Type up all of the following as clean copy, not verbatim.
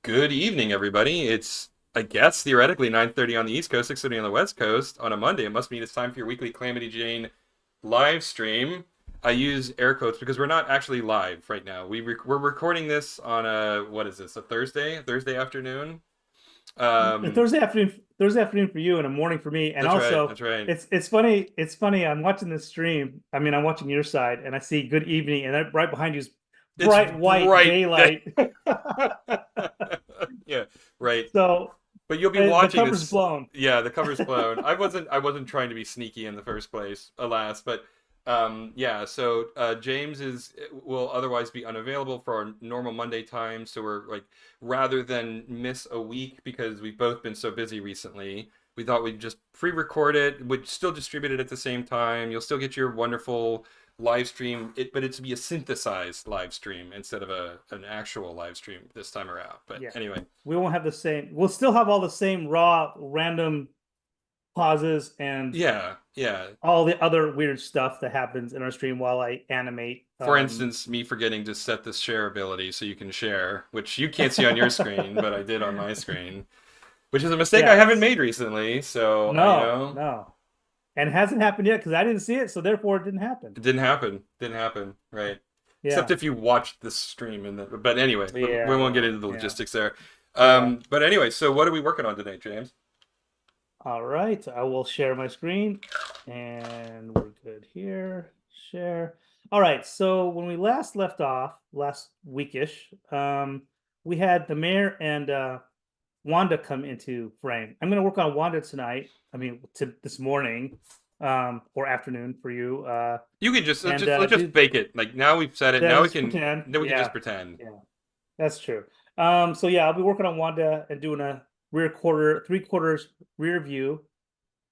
Good evening, everybody. It's, I guess, theoretically 9:30 on the East Coast, 6:30 on the West Coast on a Monday. It must mean it's time for your weekly Calamity Jane live stream. I use air quotes because we're not actually live right now. We're recording this on what is this, a Thursday afternoon? A Um, Thursday afternoon for you and a morning for me. And that's right, also, that's right. it's funny. It's funny. I'm watching this stream. I mean, I'm watching your side, and I see good evening, and right behind you is It's bright white bright. daylight. Yeah, right. So But you'll be the watching cover's this. blown. Yeah, the cover's blown. I wasn't trying to be sneaky in the first place, alas. But yeah. So James will otherwise be unavailable for our normal Monday time. So we're like, rather than miss a week because we've both been so busy recently, we thought we'd just pre-record it. Would still distribute it at the same time. You'll still get your wonderful live stream. But it's to be a synthesized live stream instead of an actual live stream this time around. But Yeah, anyway. we won't have the same. We'll still have all the same raw, random pauses and Yeah, yeah. all the other weird stuff that happens in our stream while I animate. For instance, me forgetting to set the share ability so you can share, which you can't see on your screen, but I did on my screen, which is a mistake I Yeah. haven't made recently. So, No, no. And it hasn't happened yet because I didn't see it, so therefore it didn't happen. it didn't happen. Didn't happen, right? Except Yeah, if you watched the stream. But anyway, we yeah, won't get into the yeah, logistics there. yeah. But anyway, so what are we working on today, James? All right, I will share my screen, and we're good here. Share. All right, so when we last left off, last weekish, we had the mayor and Wanda come into frame. I'm going to work on Wanda tonight. I mean, to this morning, or afternoon for you. You can just And let's just fake it. Like now we've said it. yeah, Now we let's can. pretend. Then we can just Yeah, pretend. yeah. That's true. So yeah, I'll be working on Wanda and doing a three quarters rear view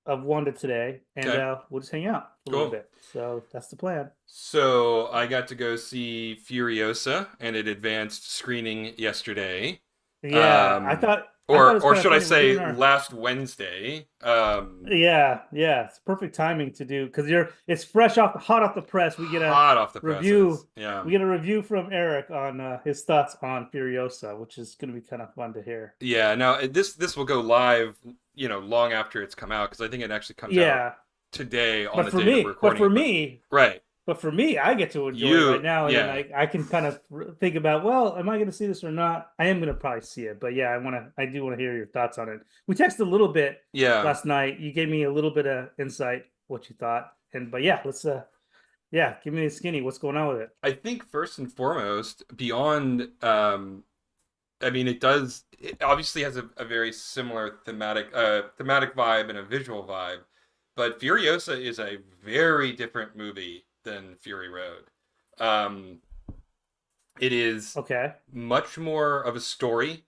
of Wanda today, and Okay, we'll just hang out for a little cool. bit. So that's the plan. So I got to go see Furiosa and an advanced screening yesterday. Yeah, Um, I thought it was or kind of should I funny. We're doing say our last Wednesday? yeah. It's perfect timing to do because it's hot off the press. Hot off the Review presses. Yeah. we get a review from Eric on his thoughts on Furiosa, which is going to be kind of fun to hear. Yeah. Now this will go live, long after it's come out because I think it actually comes out Yeah, today on but the for day that we're me, but recording for it. But me, right, But for me, I get to enjoy it right you, now, and then yeah, I can kind of think about, well, am I going to see this or not? I am going to probably see it, but yeah, I do want to hear your thoughts on it. We texted a little bit yeah. last night. You gave me a little bit of insight what you thought, but yeah, yeah, give me the skinny. What's going on with it? I think first and foremost, beyond, I mean, it obviously has a very similar thematic vibe and a visual vibe, but Furiosa is a very different movie than Fury Road. Um, it is Okay, much more of a story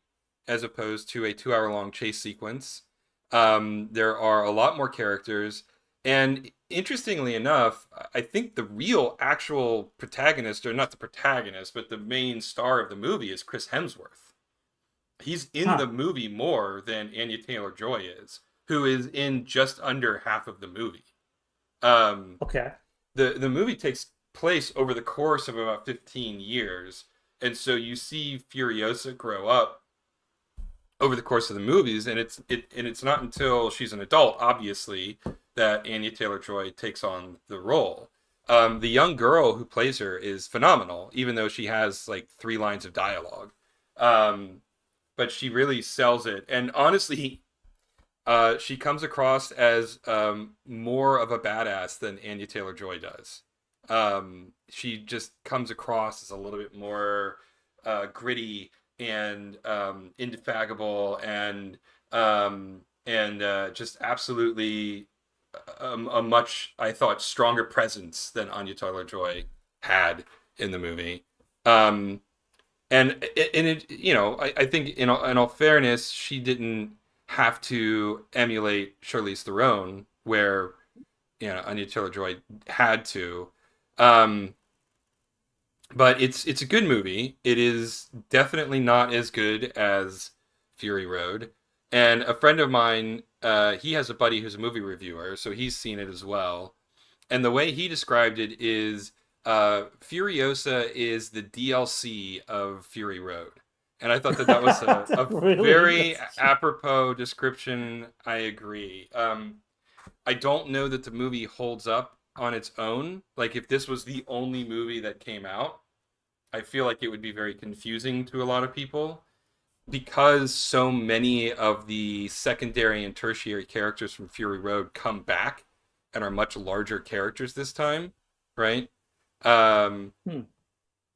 as opposed to a 2 hour long chase sequence. There are a lot more characters, and interestingly enough, I think the real actual protagonist, or not the protagonist, but the main star of the movie is Chris Hemsworth. He's in the huh? movie more than Anya Taylor-Joy is, who is in just under half of the movie. Um, Okay, the movie takes place over the course of about 15 years, and so you see Furiosa grow up over the course of the movies, and it's not until she's an adult, obviously, that Anya Taylor-Joy takes on the role. The young girl who plays her is phenomenal, even though she has like 3 lines of dialogue. Um, but she really sells it, and honestly, she comes across as more of a badass than Anya Taylor-Joy does. She just comes across as a little bit more gritty and indefatigable and just absolutely a much, I thought, stronger presence than Anya Taylor-Joy had in the movie. Um, I think in all fairness, she didn't have to emulate Charlize Theron, where Anya Taylor-Joy had to. Um, but it's a good movie. It is definitely not as good as Fury Road. And a friend of mine, he has a buddy who's a movie reviewer, so he's seen it as well. And the way he described it is Furiosa is the DLC of Fury Road. And I thought that that was a Really? very That's apropos description. I agree. I don't know that the movie holds up on its own. Like, if this was the only movie that came out, I feel like it would be very confusing to a lot of people because so many of the secondary and tertiary characters from Fury Road come back and are much larger characters this time, right? Um, hmm.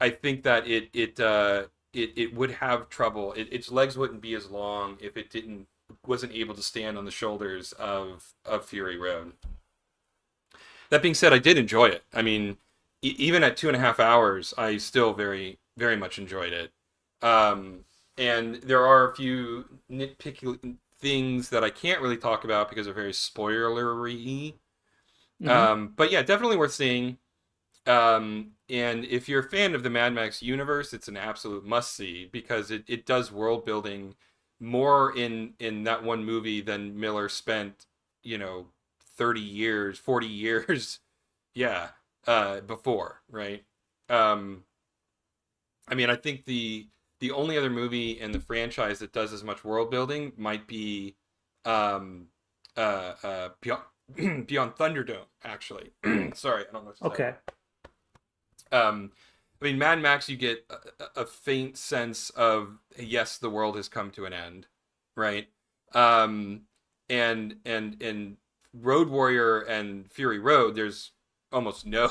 I think that it would have trouble. Its legs wouldn't be as long if it didn't wasn't able to stand on the shoulders of Fury Road. That being said, I did enjoy it. I mean, even at 2.5 hours, I still very much enjoyed it. And there are a few nitpicky things that I can't really talk about because they're very spoilery. Hmm. But yeah, definitely worth seeing. And if you're a fan of the Mad Max universe, it's an absolute must see because it does world building more in that one movie than Miller spent, you know, 30 years, 40 years, yeah, before, right? Um, I mean, I think the only other movie in the franchise that does as much world building might be um, Beyond, Beyond Thunderdome, actually. Sorry, I don't know what to say. Okay. I mean, Mad Max, you get a faint sense of yes, the world has come to an end, right? Um, and Road Warrior and Fury Road, there's almost no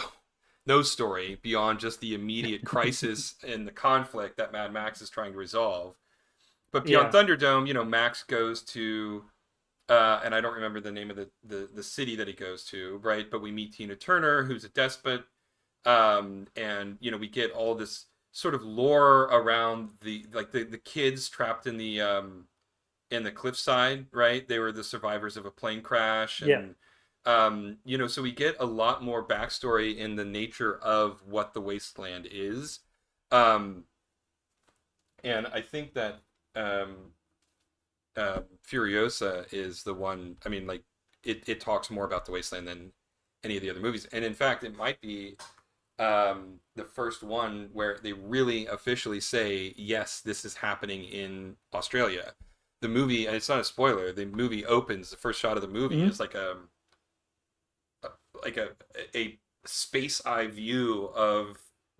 story beyond just the immediate crisis and the conflict that Mad Max is trying to resolve. But Beyond Yeah. Thunderdome, you know, Max goes to and I don't remember the name of the city that he goes to, right? But we meet Tina Turner, who's a despot, and you know we get all this sort of lore around the kids trapped in the cliffside, right? They were the survivors of a plane crash, Yeah. and you know, so we get a lot more backstory in the nature of what the wasteland is, um, and I think that um, Furiosa is the one. I mean, like it talks more about the wasteland than any of the other movies, and in fact, it might be the first one where they really officially say, yes, this is happening in Australia. The movie, and it's not a spoiler, the movie opens, the first shot of the movie Hmm. is like a space eye view of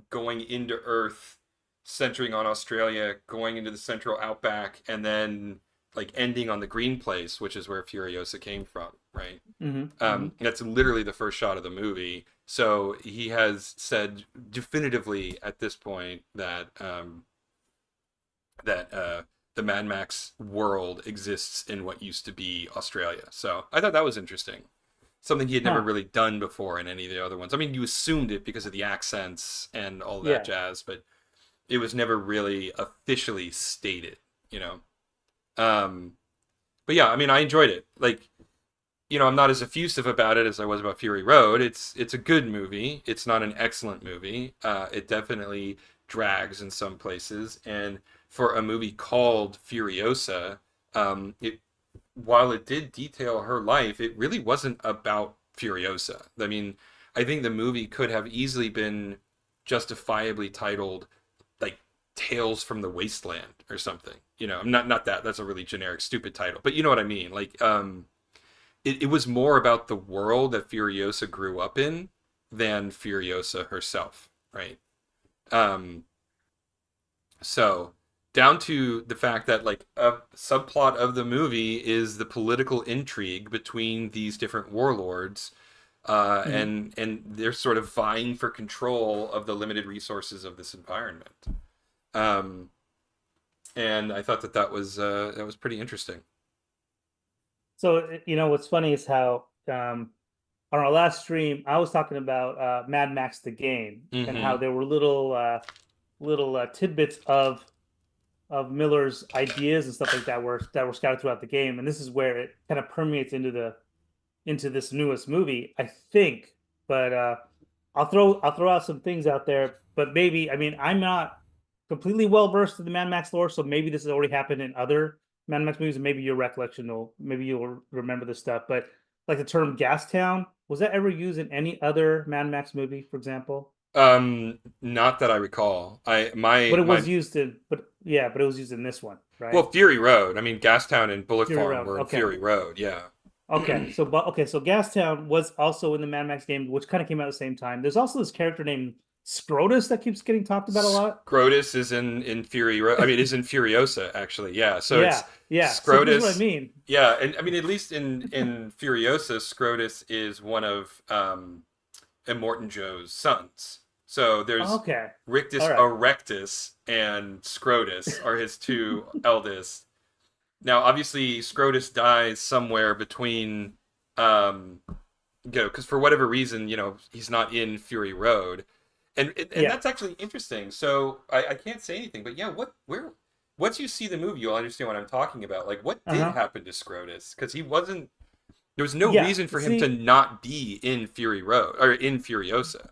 going into Earth, centering on Australia, going into the central outback, and then like ending on the green place, which is where Furiosa came from, right? Hmm. Hmm. That's literally the first shot of the movie. So he has said definitively at this point that the Mad Max world exists in what used to be Australia. So I thought that was interesting. Something he had never Huh. really done before in any of the other ones. I mean, you assumed it because of the accents and all that Yeah. jazz, but it was never really officially stated, you know. Um, but yeah, I mean, I enjoyed it. Like, you know, I'm not as effusive about it as I was about Fury Road. It's a good movie. It's not an excellent movie. It definitely drags in some places, and for a movie called Furiosa, it while it did detail her life, it really wasn't about Furiosa. I mean, I think the movie could have easily been justifiably titled like Tales from the Wasteland or something. You know, not that that's a really generic, stupid title, but you know what I mean. Like, it was more about the world that Furiosa grew up in than Furiosa herself, right? Um, so down to the fact that like a subplot of the movie is the political intrigue between these different warlords, Hmm. and they're sort of vying for control of the limited resources of this environment. Um, and I thought that that was pretty interesting. So you know what's funny is how on our last stream I was talking about Mad Max the game and how Mm-hmm. there were little tidbits of Miller's ideas and stuff like that were scattered throughout the game, and this is where it kind of permeates into this newest movie, I think. But I'll throw out some things out there. But maybe I mean I'm not completely well versed in the Mad Max lore, so maybe this has already happened in other Mad Max movies, and maybe your recollection will maybe you'll remember this stuff. But like the term Gastown, was that ever used in any other Mad Max movie, for example? Not that I recall. I But it was my used in, but yeah, but it was used in this one, right? Well, Fury Road. I mean, Gastown and Bullet Fury Farm Road. were in Okay. Fury Road. Yeah. Okay, so Gastown was also in the Mad Max game, which kind of came out at the same time. There's also this character named Scrotus that keeps getting talked about a lot. Scrotus is in Fury Road. I mean, is in Furiosa actually. Yeah. So it's Yeah, yeah. So this is what I Scrotus. mean. Yeah, and I mean, at least in Furiosa, Scrotus is one of Immortan Joe's sons. So there's Okay, all Rictus right. Erectus and Scrotus are his two eldest. Now, obviously, Scrotus dies somewhere between, um, because for whatever reason, he's not in Fury Road, and Yeah. that's actually interesting. So I can't say anything, but yeah, once you see the movie, you'll understand what I'm talking about. Like, what did Uh-huh. happen to Scrotus? Because he wasn't. There was no Yeah. reason for him to See, not be in Fury Road or in Furiosa.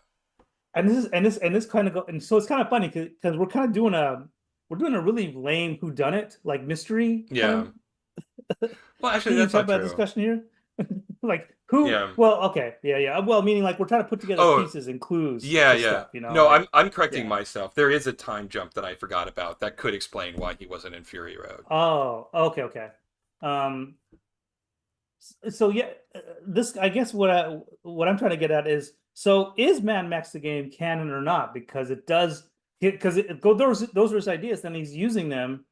and this kind of go, and so it's kind of funny because we're doing a really lame whodunit, like mystery kind Yeah. of Well, actually, theme that's type not of true. discussion here. Like who? Yeah. Well, okay, yeah, yeah. Well, meaning like we're trying to put together Oh, pieces and clues yeah, to yeah. stuff, No, like I'm correcting yeah. myself. There is a time jump that I forgot about that could explain why he wasn't in Fury Road. Oh, okay, okay. Um, so yeah, this I guess what I'm trying to get at is so is Mad Max the game canon or not? Because it does because those are his ideas, then he's using them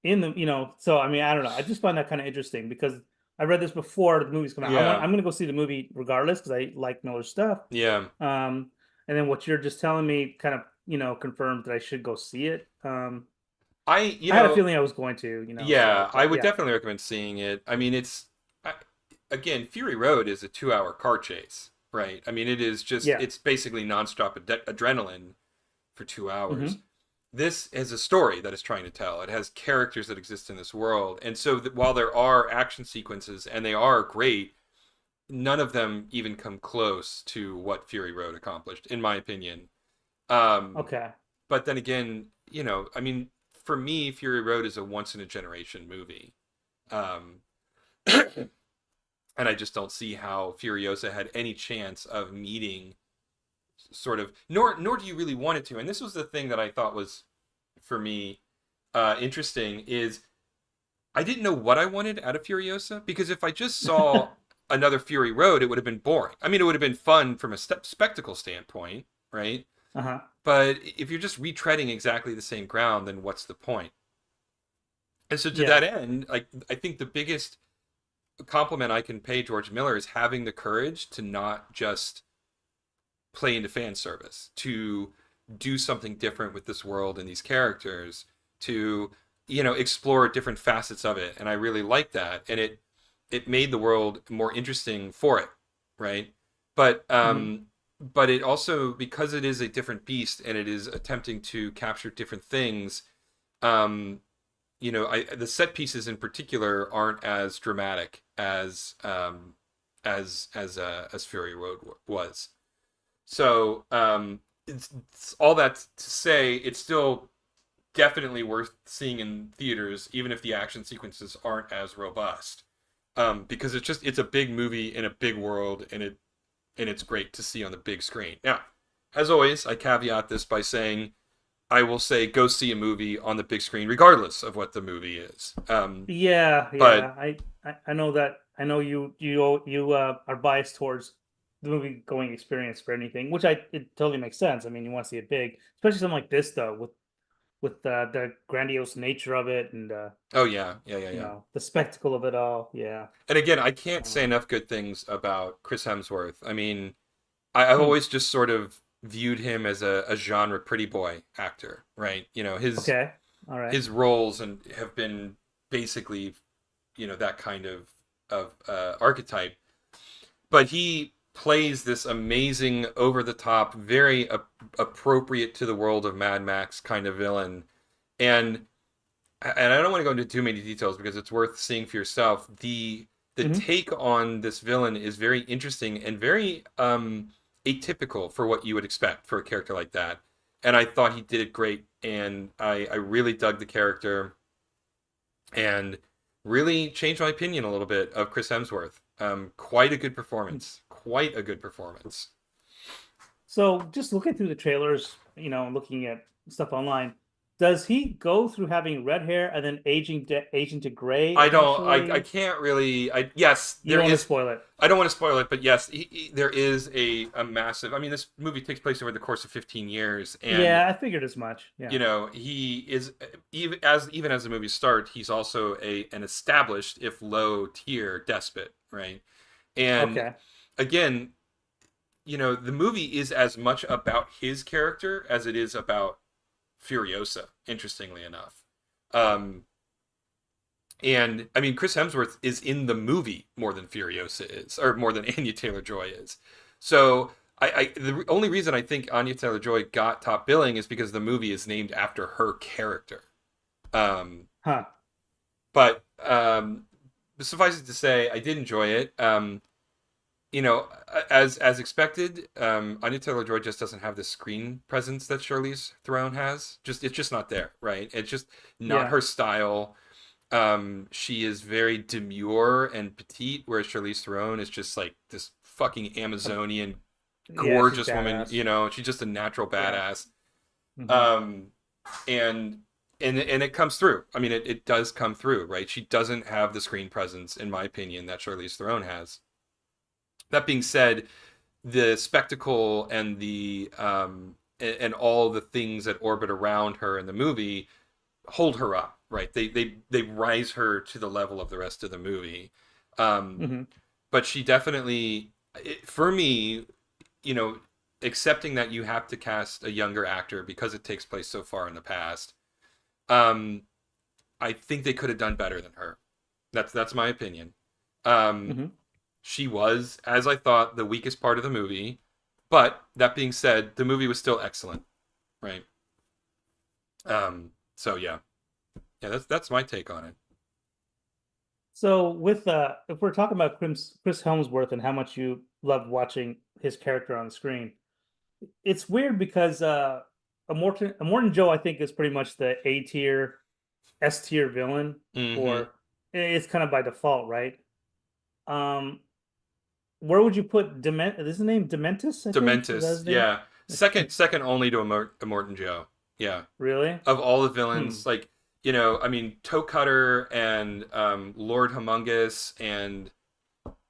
in the so I mean I don't know, I just find that kind of interesting because I read this before the movies come out. Yeah, I'm gonna go see the movie regardless because I like Miller's stuff. yeah. And then what you're just telling me kind of confirmed that I should go see it. I, I had a feeling I was going to, so yeah, I but would yeah. definitely recommend seeing it. I mean, I, again, Fury Road is a 2 hour car chase, right? I mean, Yeah. it's basically nonstop adrenaline for 2 hours. Hmm. This is a story that it's trying to tell. It has characters that exist in this world. And so while there are action sequences and they are great, none of them even come close to what Fury Road accomplished, in my opinion. Um, Okay. but then again, I mean, for me, Fury Road is a once in a generation movie. Um, and I just don't see how Furiosa had any chance of meeting sort of nor do you really want it to. And this was the thing that I thought was for me interesting is I didn't know what I wanted out of Furiosa because if I just saw another Fury Road, it would have been boring. I mean, it would have been fun from a spectacle standpoint, right? Uh-huh. But if you're just retreading exactly the same ground, then what's the point? And so to that Yeah. end, like I think the biggest compliment I can pay George Miller is having the courage to not just play into fan service, to do something different with this world and these characters, to explore different facets of it. And I really like that. And it made the world more interesting for it, right? But Hmm. but it also, because it is a different beast and it is attempting to capture different things, um, the set pieces in particular aren't as dramatic as Fury Road was. So it's all that to say, it's still definitely worth seeing in theaters, even if the action sequences aren't as robust. Because it's a big movie in a big world, and it's great to see on the big screen. Now, as always, I caveat this by saying I will say go see a movie on the big screen, regardless of what the movie is. Yeah, But yeah. I know that. I know you are biased towards the movie going experience for anything, which it totally makes sense. I mean, you want to see it big, especially something like this though, with the grandiose nature of it and oh yeah, yeah, yeah, yeah. the spectacle of it all. Yeah. And again, I can't say Um, enough good things about Chris Hemsworth. I mean, I've hmm. always just sort of viewed him as a genre pretty boy actor, right? Okay. All right. his roles and have been basically, that kind of archetype. But he plays this amazing, over the top, very appropriate to the world of Mad Max kind of villain, and I don't want to go into too many details because it's worth seeing for yourself. The Hmm. take on this villain is very interesting and very atypical for what you would expect for a character like that. And I thought he did it great, and I really dug the character and really changed my opinion a little bit of Chris Hemsworth. Quite a good performance. Quite a good performance. So just looking through the trailers, looking at stuff online, does he go through having red hair and then aging to gray I don't. I eventually? can't really. I Yes, You there don't want to is. spoil it. I don't want to spoil it, but yes, there is a massive. I mean, this movie takes place over the course of 15 years, and Yeah, I figured as much. Yeah. he is even as the movies start, he's also a an established, if low tier despot, right? And Okay. again, the movie is as much about his character as it is about Furiosa. Interestingly enough, um, and I mean, Chris Hemsworth is in the movie more than Furiosa is, or more than Anya Taylor Joy is. So the only reason I think Anya Taylor Joy got top billing is because the movie is named after her character. Um, Huh. but suffice it to say, I did enjoy it. As expected, Anya Taylor Joy just doesn't have the screen presence that Charlize Theron has. It's just not there, right? It's just not Yeah. her style. She is very demure and petite, whereas Charlize Theron is just like this fucking Uh, Amazonian Yeah, she's gorgeous woman. badass. She's just a natural Yeah. badass. Hmm. Um, and and it comes through. I mean, it does come through, right? She doesn't have the screen presence, in my opinion, that Charlize Theron has. That being said, the spectacle and the and all the things that orbit around her in the movie hold her up, right? They rise her to the level of the rest of the movie. Um, Hmm. but she definitely, for me, you know, accepting that you have to cast a younger actor because it takes place so far in the past. Um, I think they could have done better than her. That's my opinion. Um, Hmm. she was, as I thought, the weakest part of the movie. But that being said, the movie was still excellent, right? So yeah, that's my take on it. So with if we're talking about Chris Helmsworth and how much you loved watching his character on the screen, it's weird because a Morton Joe I think is pretty much the A tier, S tier villain, Mm-hmm. or it's kind of by default, right? Um, where would you put Is his name Dementis? I think is that Dementis, his name? yeah, second only to a Morton Joe. Yeah, Really? of all the Hmm. villains, like I mean, Toe Cutter and Lord Humongous, and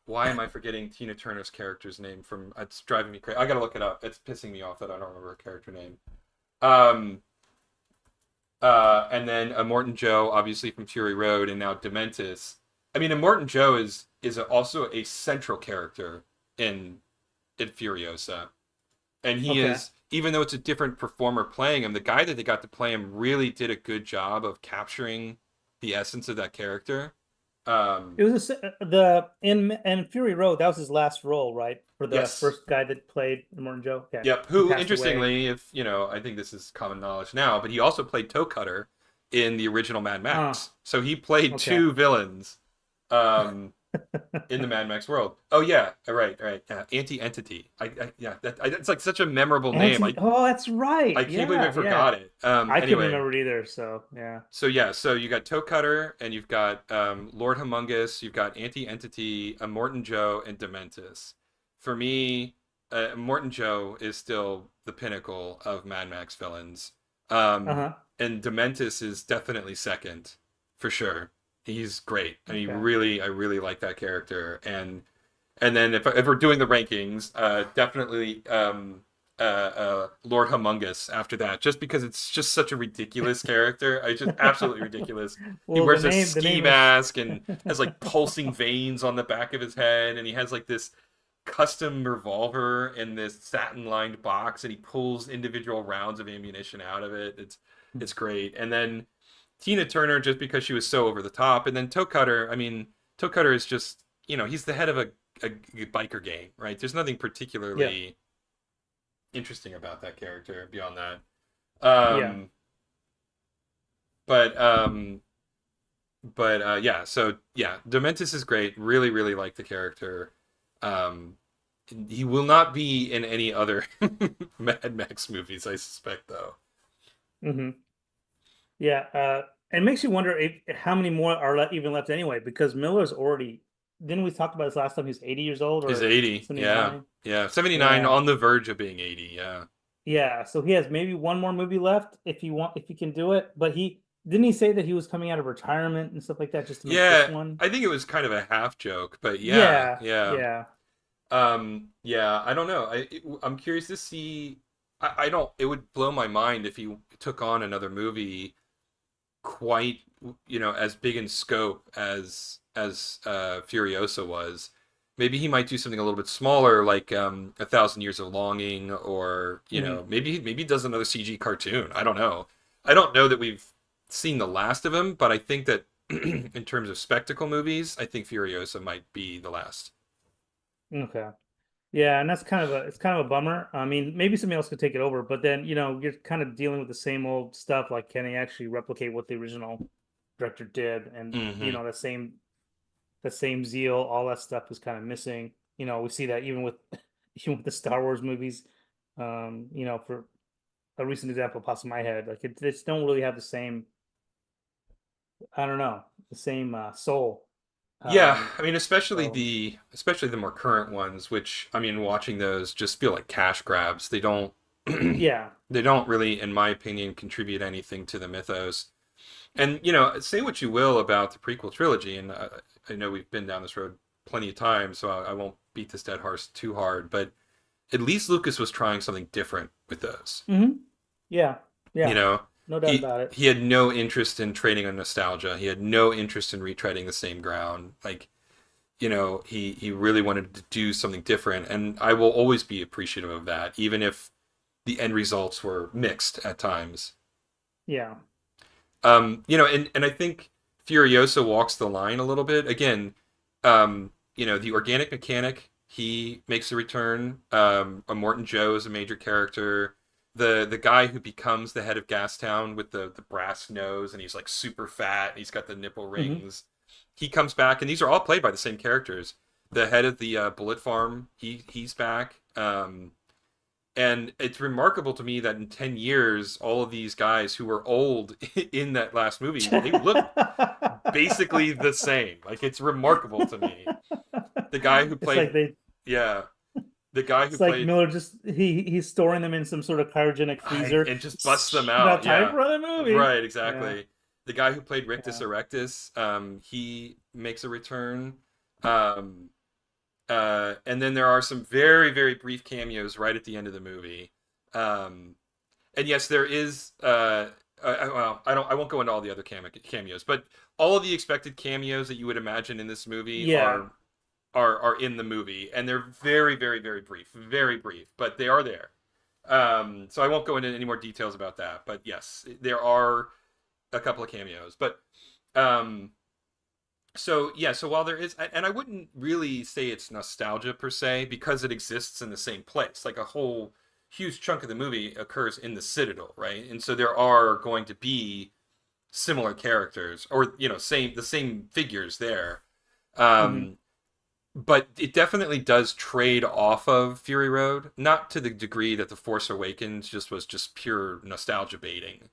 why am I forgetting Tina Turner's character's name from? It's driving me crazy. I gotta look it up. It's pissing me off that I don't remember her character name. Um, and then a Morton Joe, obviously from Fury Road, and now Dementis. I mean, a Morton Joe is also a central character in Furiosa, and he Okay. is, even though it's a different performer playing him, the guy that they got to play him really did a good job of capturing the essence of that character. Um, It was the in Fury Road. That was his last role, right? For the yes, first guy that played Morton Joe. Okay, yep. he Who, passed away. interestingly, if I think this is common knowledge now, but he also played Toe Cutter in the original Mad Oh, Max. So he played okay. two villains um, in the Mad Max world. Oh yeah, right. Yeah. Anti-Entity. Yeah, it's like such a memorable name. Anti. Oh, that's right. I can't believe I Yeah, yeah. forgot it. I couldn't Anyway, remember it either. So yeah. so yeah, so you got Toe Cutter and you've got Lord Humongous, you've got Anti-Entity, a Morton Joe, and Dementis. For me, Morton Joe is still the pinnacle of Mad Max villains. Um, Uh-huh. and Dementis is definitely second, for sure. He's great. I mean, Okay. I really like that character. And then if we're doing the rankings, definitely Lord Humongous after that, just because it's just such a ridiculous character. I just absolutely ridiculous. He Well, wears a the ski name is mask and has like pulsing veins on the back of his head, and he has like this custom revolver in this satin-lined box, and he pulls individual rounds of ammunition out of it. It's great. And then Tina Turner, just because she was so over the top, and then Toe Cutter. I mean, Toe Cutter is just he's the head of a biker gang, right? There's nothing yeah, particularly interesting about that character beyond that. yeah. Um, but yeah, so yeah, Dementis is great. Really, really like the character. Um, he will not be in any other Mad Max movies, I suspect, though. Hmm. Yeah. It makes you wonder how many more are even left anyway, because Miller's already didn't we talk about this last time? He was 80 years old He's or 80. Yeah. 79? Yeah. 79 Yeah. on the verge of being 80. Yeah. Yeah, so he has maybe one more movie left if he can do it. But he didn't he say that he was coming out of retirement and stuff like that just to make this Yeah. one? I think it was kind of a half joke, but yeah. Yeah, Yeah. yeah. Yeah, I don't know. I'm curious to see. I don't. It would blow my mind if he took on another movie quite, as big in scope as Furiosa was. Maybe he might do something a little bit smaller, like A Thousand Years of Longing, or Hmm. maybe he does another CG cartoon. I don't know. I don't know that we've seen the last of him, but I think that in terms of spectacle movies, I think Furiosa might be the last. Okay. Yeah, and that's kind of a bummer. I mean, maybe somebody else could take it over, but then, you're kind of dealing with the same old stuff. Like, can he actually replicate what the original director did? And, Hmm. the same zeal, all that stuff is kind of missing. We see that even with even with the Star Wars movies. For a recent example pops in my head, like it just don't really have the same, I don't know, the same soul. Yeah, Um, I mean, especially so the more current ones, which I mean, watching those just feel like cash grabs. They don't yeah. they don't really, in my opinion, contribute anything to the mythos. And say what you will about the prequel trilogy, and I know we've been down this road plenty of times, so I won't beat this dead horse too hard. But at least Lucas was trying something different with those. Hmm. Yeah, You yeah, know, no doubt he about it. he had no interest in trading on nostalgia. He had no interest in retreading the same ground. Like he really wanted to do something different, and I will always be appreciative of that, even if the end results were mixed at times. Yeah. And I think Furiosa walks the line a little bit. Again, the organic mechanic, he makes a return. A Morton Joe is a major character. The guy who becomes the head of Gastown with the brass nose, and he's like super fat and he's got the nipple Hmm. rings. He comes back, and these are all played by the same characters. The head of the bullet farm, he's back. And it's remarkable to me that in 10 years, all of these guys who were old in that last movie, they look basically the same. Like, it's remarkable to me. The guy who It's like played, yeah, the guy who it's like played, Miller just he's storing them in some sort of cryogenic right, freezer. and just busts them Not out. time Yeah, for another movie. right, Yeah, exactly. The guy who played Rictus yeah. Erectus, he makes a return. Um, and then there are some very, very brief cameos right at the end of the movie. Um, and yes, there is. Well, I won't go into all the other cameos, but all of the expected cameos that you would imagine in this movie Yeah. are in the movie, and they're very, very, very brief, but they are there. So I won't go into any more details about that. But yes, there are a couple of cameos. But um, so yeah, so while there is, and I wouldn't really say it's nostalgia per se because it exists in the same place. Like a whole huge chunk of the movie occurs in the Citadel, right? And so there are going to be similar characters or the same figures there. Hmm. Um, but it definitely does trade off of Fury Road, not to the degree that The Force Awakens was just pure nostalgia baiting.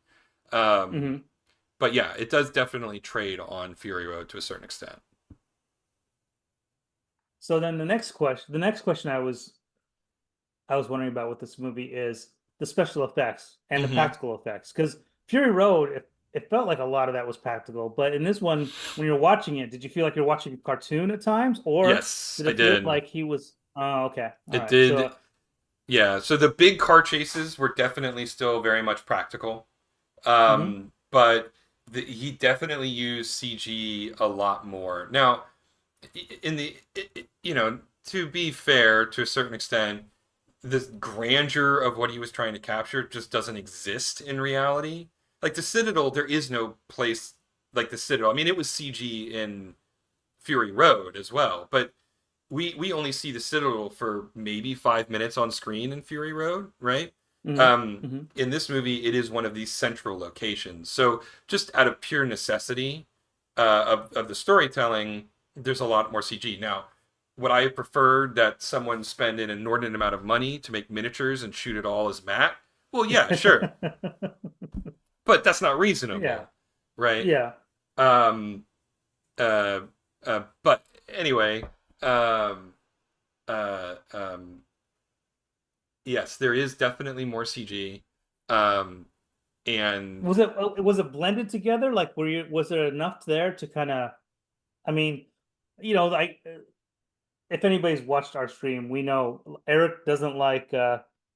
Um, Hmm. but yeah, it does definitely trade on Fury Road to a certain extent. So then the next question I was wondering about with this movie is the special effects and the Mm-hmm. practical effects. Because Fury Road, it felt like a lot of that was practical, but in this one, when you're watching it, did you feel like you're watching a cartoon at times, or Yes, did I it feel did. like he was? Oh, okay, all It right. did. So, Yeah. So the big car chases were definitely still very much practical. hmm. But he definitely used CG a lot more. Now, in the, to be fair to a certain extent, the grandeur of what he was trying to capture just doesn't exist in reality. Like the Citadel, there is no place like the Citadel. I mean, it was CG in Fury Road as well, but we only see the Citadel for maybe 5 minutes on screen in Fury Road, right? Hmm. Hmm. In this movie, it is one of these central locations. So just out of pure necessity of the storytelling, there's a lot more CG. Now, would I have preferred that someone spend an inordinate amount of money to make miniatures and shoot it all as matte? Well, yeah, sure, but that's not Yeah, reasonable, right? yeah. Um, but anyway, um, uh, um, yes, there is definitely more CG, um, and Was it blended together? Like, was there enough there to kind of? I mean, like if anybody's watched our stream, we know Eric doesn't like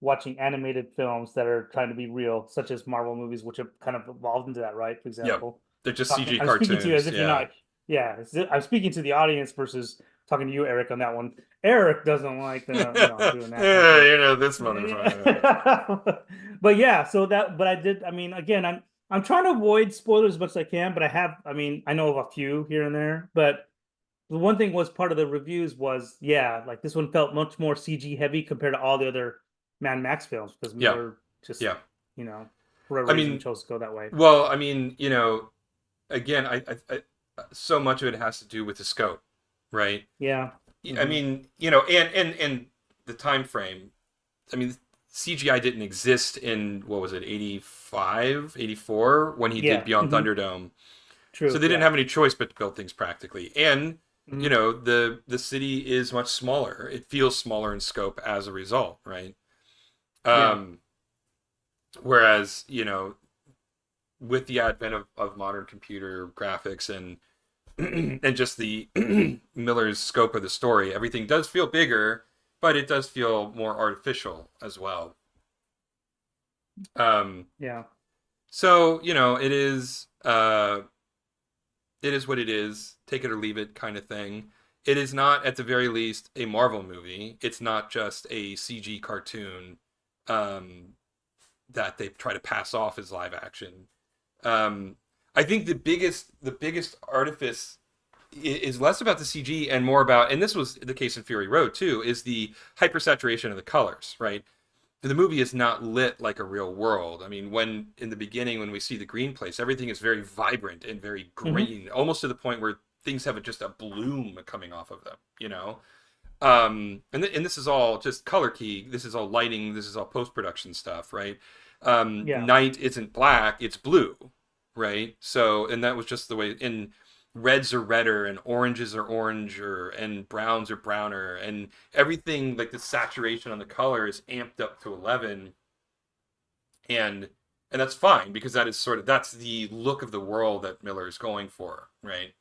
watching animated films that are trying to be real, such as Marvel movies, which have kind of evolved into that, right? For yeah, example, they're just talking, CG I'm speaking to you as cartoons. if you're Yeah, not. Yeah, I'm speaking to the audience versus talking to you, Eric, on that one. Eric doesn't like doing that kind of yeah, thing. this motherfucker. But yeah, but I did. I mean, again, I'm trying to avoid spoilers as much as I can, but I mean, I know of a few here and there, but the one thing was part of the reviews was, yeah, like this one felt much more CG heavy compared to all the other Mad Max films because Yeah, Miller just, yeah. you know, for a I reason mean, chose to go that way. well, I mean, again, so much of it has to do with the scope, right? Yeah. I Hmm. mean, and the time frame. I mean, CGI didn't exist in what was it, 85, 84 when he did Yeah. Beyond Hmm. Thunderdome. So True. they didn't Yeah. have any choice but to build things practically. And Hmm. the city is much smaller. It feels smaller in scope as a result, right? Yeah. Um, whereas with the advent of modern computer graphics and and just the Miller's scope of the story, everything does feel bigger, but it does feel more artificial as well. Um, Yeah. so it is what it is, take it or leave it kind of thing. It is not, at the very least, a Marvel movie. It's not just a CG cartoon um, that they try to pass off as live action. Um, I think the biggest artifice is less about the CG and more about, and this was the case in Fury Road too, is the hypersaturation of the colors, right? The movie is not lit like a real world. I mean, when in the beginning, when we see the green place, everything is very vibrant and very Hmm. green, almost to the point where things have just a bloom coming off of them. And this is all just color key. This is all lighting. This is all post production stuff, right? Yeah. Night isn't black; it's blue, right? So, and that was just the way. And reds are redder, and oranges are oranger, and browns are browner, and everything like the saturation on the color is amped up to 11, and that's fine because that's the look of the world that Miller is going for, right?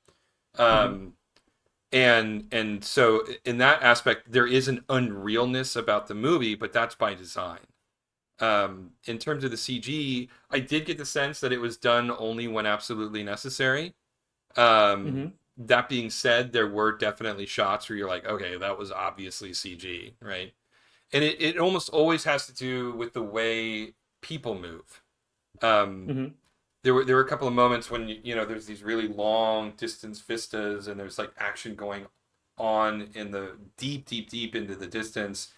Hmm. Um, and so in that aspect there is an unrealness about the movie, but that's by design. In terms of the CG, I did get the sense that it was done only when absolutely necessary. Hmm. That being said, there were definitely shots where you're like, okay, that was obviously CG, right? And it almost always has to do with the way people move. um, Hmm. there were a couple of moments when there's these really long distance vistas and there's like action going on in the deep, deep, deep into the distance,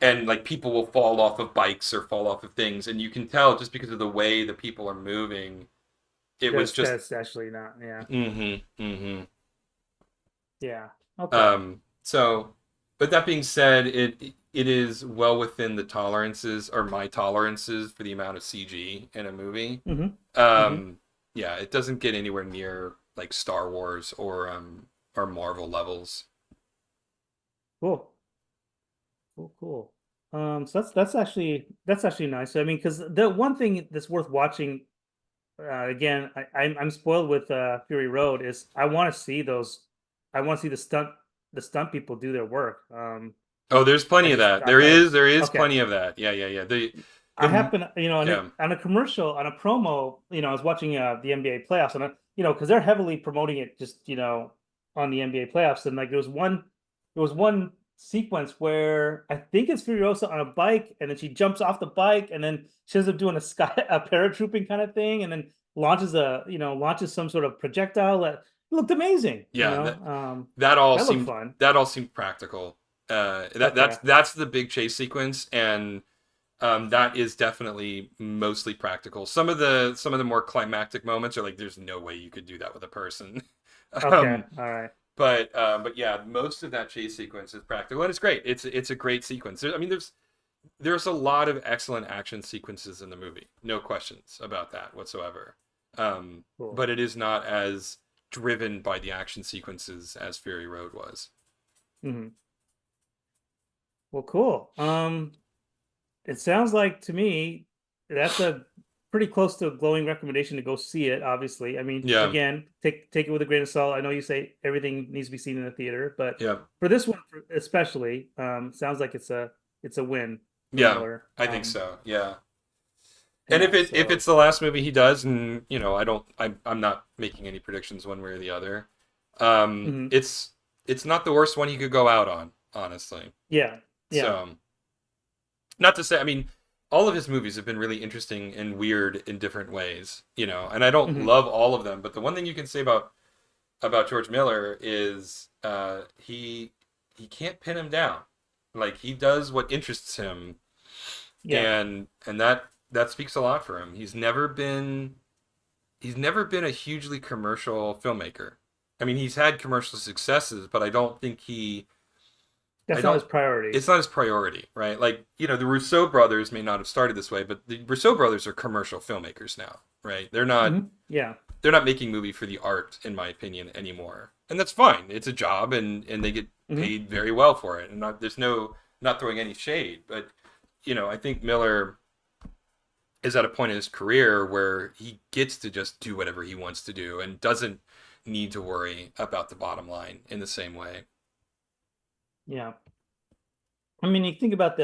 and like people will fall off of bikes or fall off of things, and you can tell just because of the way the people are moving. It was just That's actually not. Yeah. Yeah. Okay. so, but that being said, it is well within the tolerances or my tolerances for the amount of CG in a movie. Hmm. Hmm. Um, yeah, it doesn't get anywhere near like Star Wars or Marvel levels. Cool. Cool. Cool. So that's actually nice. I mean, because the one thing that's worth watching, again, I'm spoiled with Fury Road, is I want to see those. I want to see the stunt people do their work. Oh, there's I plenty of just that. There is okay. plenty of that. Yeah, yeah, yeah. I The happen, yeah. on a commercial, on a promo, I was watching the NBA playoffs, and because they're heavily promoting it, just on the NBA playoffs, and like there was one sequence where I think it's Furiosa on a bike, and then she jumps off the bike, and then she ends up doing a paratrooping kind of thing, and then launches some sort of projectile that looked amazing. Yeah, that all That looked seemed fun. that all seemed practical. That's Okay. the big chase sequence, and that is definitely mostly practical. Some of the more climactic moments are like, there's no way you could do that with a person. Okay. um, All right. but yeah, most of that chase sequence is practical, and it's great. It's a great sequence. I mean, there's a lot of excellent action sequences in the movie, no questions about that whatsoever. Cool. But it is not as driven by the action sequences as Fury Road was. Hmm. Well, cool. It sounds like to me that's a pretty close to a glowing recommendation to go see it. Obviously, I mean, Yeah, again, take it with a grain of salt. I know you say everything needs to be seen in the theater, but yeah, for this one especially, sounds like it's a win for yeah. Miller. I think so. Yeah. And Yeah. if So. it's the last movie he does, and I'm not making any predictions one way or the other. Hmm. It's not the worst one he could go out on, honestly. Yeah. Yeah. So, not to say, I mean, all of his movies have been really interesting and weird in different ways, and I don't Hmm. love all of them, but the one thing you can say about George Miller is he can't pin him down. Like he does what interests him, Yeah. and that speaks a lot for him. He's never been a hugely commercial filmmaker. I mean, he's had commercial successes, but I don't think I That's not don't his priority. it's not his priority, right? Like, the Rousseau brothers may not have started this way, but the Rousseau brothers are commercial filmmakers now, right? They're not Hmm. Yeah. they're not making movie for the art, in my opinion, anymore. And that's fine. It's a job, and they get Hmm. paid very well for it. And there's not throwing any shade, but I think Miller is at a point in his career where he gets to just do whatever he wants to do and doesn't need to worry about the bottom line in the same way. Yeah. I mean, you think about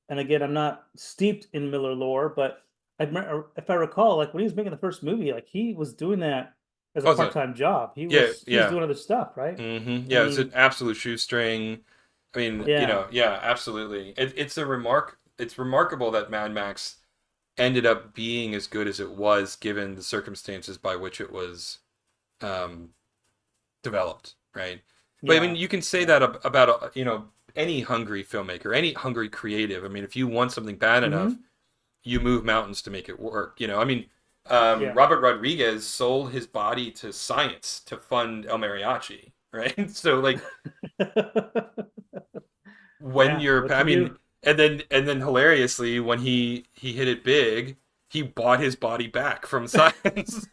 and again, I'm not steeped in Miller lore, but if I recall, like when he was making the first movie, like he was doing that as a Oh, so part-time job. He yeah, was he was yeah, doing other stuff, right? I yeah. It's an mean, absolute shoestring. I mean, yeah, yeah, absolutely. It's remarkable that Mad Max ended up being as good as it was, given the circumstances by which it was um, developed, right? But I mean, yeah, you can say yeah. that about any hungry filmmaker, any hungry creative. I mean, if you want something bad enough, Hmm. you move mountains to make it work. I mean, Yeah. Robert Rodriguez sold his body to science to fund El Mariachi, right? So like when Yeah, you're, what I you mean, do and then hilariously, when he hit it big, he bought his body back from science.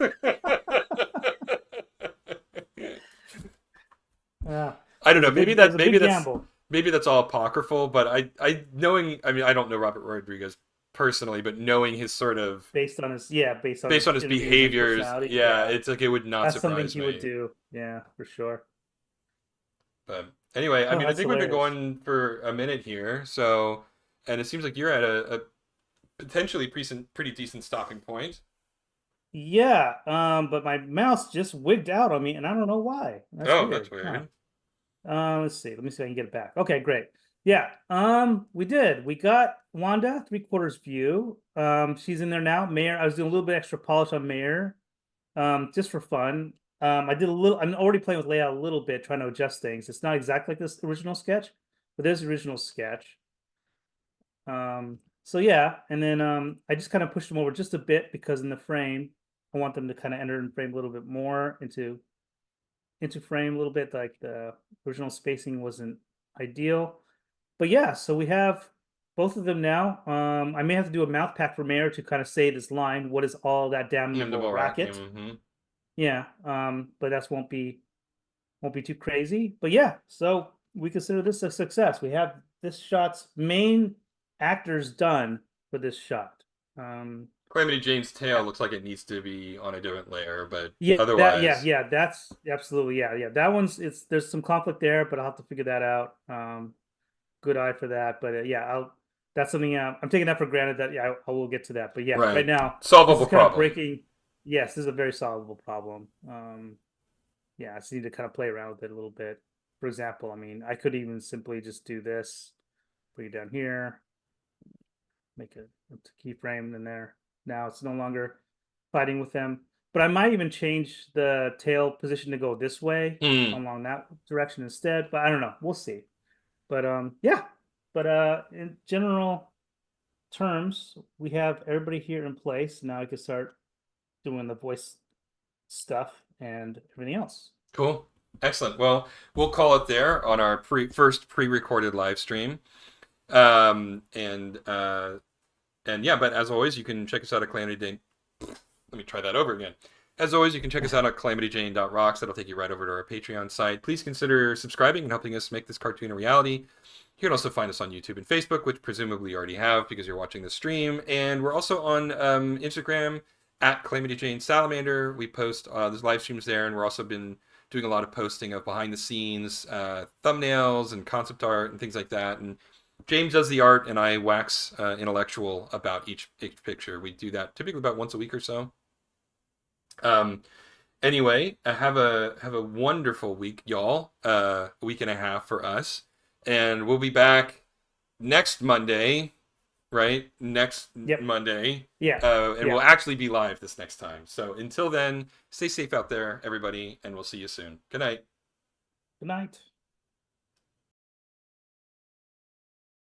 Yeah, I don't know. it was a big gamble Maybe that's all apocryphal, but I mean, I don't know Robert Rodriguez personally, but knowing his sort of based on based his on his interviews and behaviors, personality. yeah, Yeah, it's like it would not that's something surprise he would me. do. Yeah, for sure. But anyway, I Oh, mean, I that's think we've been hilarious. going for a minute here, so, and it seems like you're at a potentially pretty decent stopping point. Yeah, but my mouse just wigged out on me, and I don't know why. That's Oh, that's weird. Huh. weird. Let's see. Let me see if I can get it back. Okay, great. Yeah. We did. We got Wanda 3/4 view. She's in there now. Mayor. I was doing a little bit extra polish on Mayor, just for fun. I did a little. I'm already playing with layout a little bit, trying to adjust things. It's not exactly like this original sketch, but there's the original sketch. So yeah, and then I just kind of pushed them over just a bit because in the frame, I want them to kind of enter in frame a little bit more into frame a little bit. Like the original spacing wasn't ideal, but yeah. So we have both of them now. I may have to do a mouth pack for Mayor to kind of say this line. What is all that damnable Nimble racket? Rakim. Hmm. Yeah. But that won't be too crazy. But yeah, so we consider this a success. We have this shot's main actors done for this shot. Um, Calamity Jane's tail yeah, looks like it needs to be on a different layer, but yeah, otherwise, that's absolutely yeah. That one's it's there's some conflict there, but I'll have to figure that out. Good eye for that, but yeah, I'll that's something I'm taking that for granted that yeah I will get to that. But yeah, right right, now this solvable is kind of problem. breaking. Yes, this is a very solvable problem. Yeah, I just need to kind of play around with it a little bit. For example, I mean, I could even simply just do this, bring it down here, make a keyframe in there. Now it's no longer fighting with them. But I might even change the tail position to go this way Hmm. along that direction instead. But I don't know. We'll see. But yeah. But in general terms, we have everybody here in place. Now I can start doing the voice stuff and everything else. Cool. Excellent. Well, we'll call it there on our first pre-recorded live stream. And yeah, but as always, you can check us out at Calamity Day. Let me try that over again. As always, you can check us out at calamityjane.rocks. That'll take you right over to our Patreon site. Please consider subscribing and helping us make this cartoon a reality. You can also find us on YouTube and Facebook, which presumably you already have because you're watching the stream. And we're also on Instagram at Calamity Jane Salamander. We post there's live streams there, and we're also been doing a lot of posting of behind the scenes thumbnails and concept art and things like that. And James does the art, and I wax intellectual about each picture. We do that typically about once a week or so. Um, anyway, have a wonderful week, y'all. A week and a half for us, and we'll be back next Monday, right? Next Yep. Monday. Yeah. And we'll actually be live this next time. So until then, stay safe out there, everybody, and we'll see you soon. Good night. Good night.